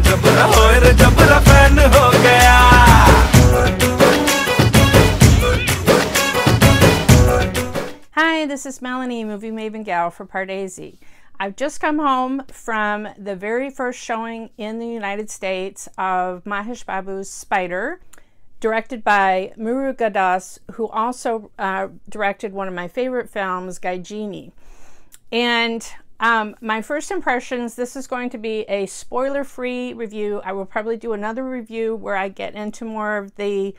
जबरा होए रे जबरा फैन हो गया। Hi, this is Melanie, movie maven gal for Pardesi. I've just come home from the very first showing in the United States of Mahesh Babu's Spyder, directed by Murugadoss, who also directed one of my favorite films, Gaijini. And my first impressions, this is going to be a spoiler-free review. I will probably do another review where I get into more of the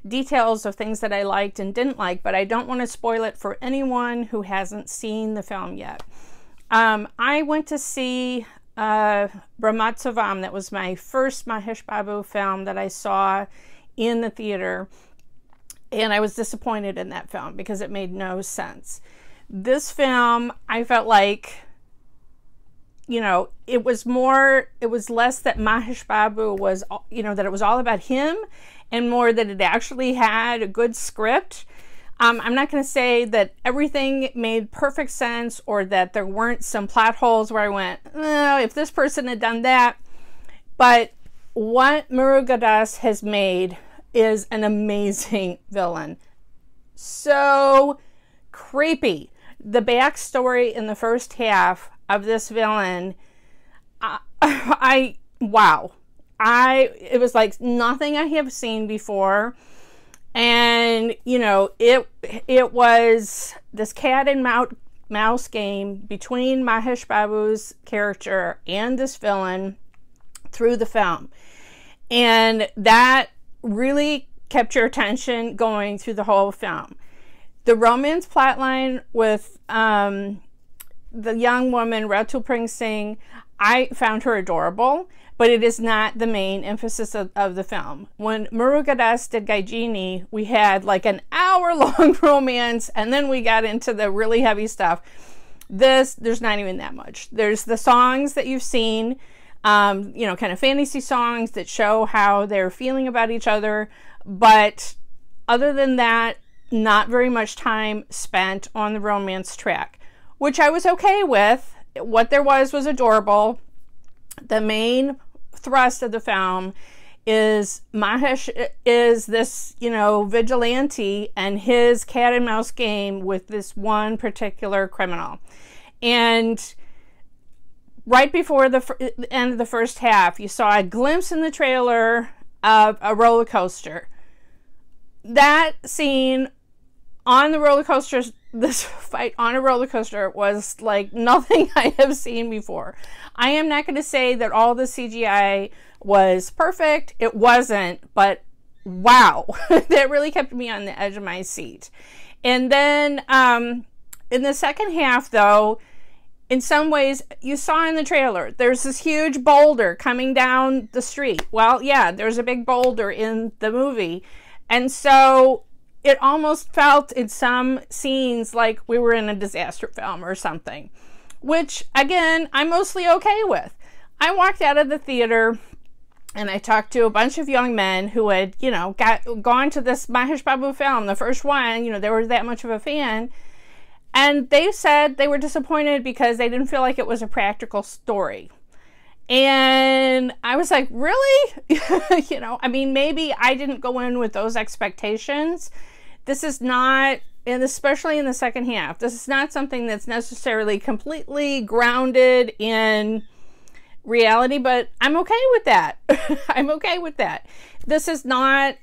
details of things that I liked and didn't like, but I don't want to spoil it for anyone who hasn't seen the film yet. I went to see Brahmatsavam. That was my first Mahesh Babu film that I saw in the theater, and I was disappointed in that film because it made no sense. This film, I felt like, you know, it was less that Mahesh Babu was, you know, that it was all about him, and more that it actually had a good script. I'm not going to say that everything made perfect sense or that there weren't some plot holes where I went, oh, if this person had done that. But what Murugadoss has made is an amazing villain. So creepy. The backstory in the first half of this villain, wow. It was like nothing I have seen before. And, you know, it was this cat and mouse game between Mahesh Babu's character and this villain through the film. And that really kept your attention going through the whole film. The romance plotline with the young woman, Ratu Singh, I found her adorable, but it is not the main emphasis of the film. When Murugadoss did Gaijini, we had like an hour-long romance, and then we got into the really heavy stuff. There's not even that much. There's the songs that you've seen, you know, kind of fantasy songs that show how they're feeling about each other, but other than that, not very much time spent on the romance track, which I was okay with. What there was adorable. The main thrust of the film is Mahesh is this, you know, vigilante and his cat and mouse game with this one particular criminal. And right before the end of the first half, you saw a glimpse in the trailer of a roller coaster. That scene on the roller coaster, this fight on a roller coaster, was like nothing I have seen before. I am not going to say that all the CGI was perfect. It wasn't, but wow, that really kept me on the edge of my seat. And then in the second half, though, in some ways, you saw in the trailer, there's this huge boulder coming down the street. Well, yeah, there's a big boulder in the movie. And so it almost felt in some scenes like we were in a disaster film or something, which, again, I'm mostly okay with. I walked out of the theater and I talked to a bunch of young men who had, you know, gone to this Mahesh Babu film, the first one, you know, they were that much of a fan. And they said they were disappointed because they didn't feel like it was a practical story. And I was like, really? You know, I mean, maybe I didn't go in with those expectations. This is not, and especially in the second half, this is not something that's necessarily completely grounded in reality, but I'm okay with that. I'm okay with that. This is not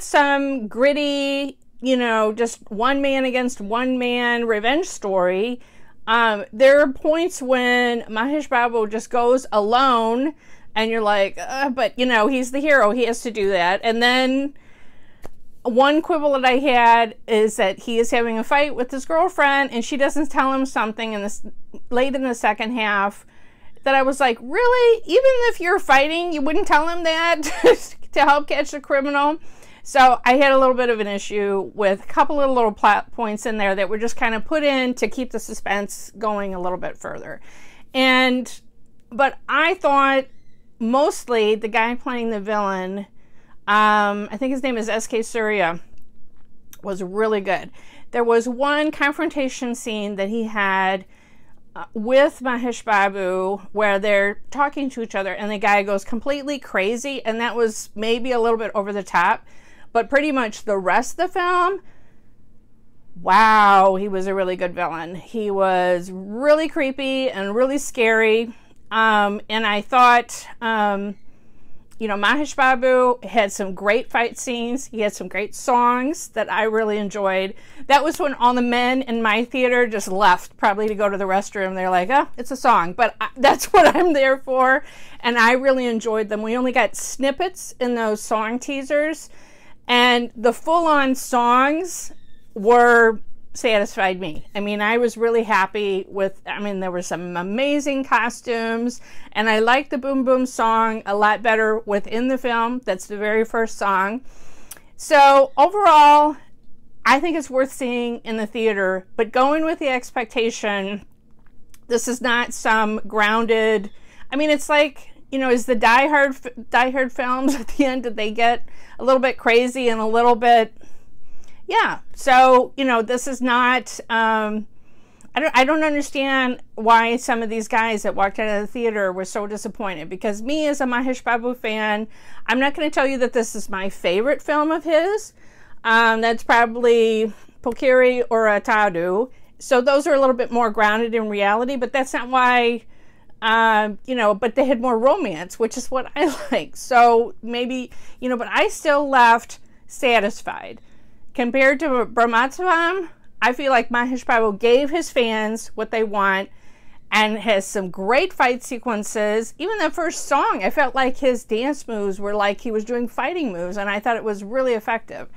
some gritty, you know, just one man against one man revenge story. There are points when Mahesh Babu just goes alone and you're like, but you know, he's the hero, he has to do that. And then one quibble that I had is that he is having a fight with his girlfriend and she doesn't tell him something in this late in the second half that I was like, really? Even if you're fighting, you wouldn't tell him that to help catch the criminal? So I had a little bit of an issue with a couple of little plot points in there that were just kind of put in to keep the suspense going a little bit further. But I thought mostly the guy playing the villain, I think his name is S.K. Surya, was really good. There was one confrontation scene that he had with Mahesh Babu where they're talking to each other and the guy goes completely crazy, and that was maybe a little bit over the top, but pretty much the rest of the film, wow, he was a really good villain. He was really creepy and really scary. And I thought, you know, Mahesh Babu had some great fight scenes. He had some great songs that I really enjoyed. That was when all the men in my theater just left, probably to go to the restroom. They're like, oh, it's a song. But that's what I'm there for. And I really enjoyed them. We only got snippets in those song teasers. And the full-on songs were satisfied me. I mean, I was really happy with, I mean, there were some amazing costumes, and I liked the Boom Boom song a lot better within the film. That's the very first song. So overall, I think it's worth seeing in the theater, but going with the expectation, this is not some grounded, I mean, it's like, you know, is the Die Hard films at the end, did they get a little bit crazy and a little bit, yeah. So, you know, this is not, I don't understand why some of these guys that walked out of the theater were so disappointed, because me as a Mahesh Babu fan, I'm not going to tell you that this is my favorite film of his. That's probably Pokiri or Atadu. So those are a little bit more grounded in reality, but that's not why, you know, but they had more romance, which is what I like. So maybe, you know, but I still left satisfied. Compared to Brahmatsavam, I feel like Mahesh Babu gave his fans what they want and has some great fight sequences. Even the first song, I felt like his dance moves were like he was doing fighting moves, and I thought it was really effective.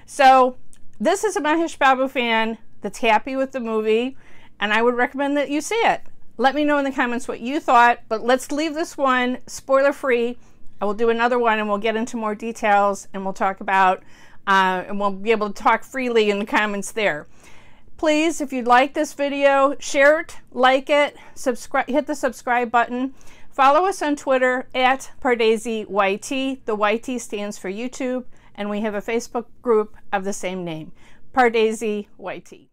So this is a Mahesh Babu fan that's happy with the movie, and I would recommend that you see it. Let me know in the comments what you thought, but let's leave this one spoiler-free. I will do another one, and we'll get into more details, and we'll talk about and we'll be able to talk freely in the comments there. Please, if you'd like this video, share it, like it, subscribe, hit the subscribe button. Follow us on Twitter at Pardesi YT. The YT stands for YouTube, and we have a Facebook group of the same name, Pardesi YT.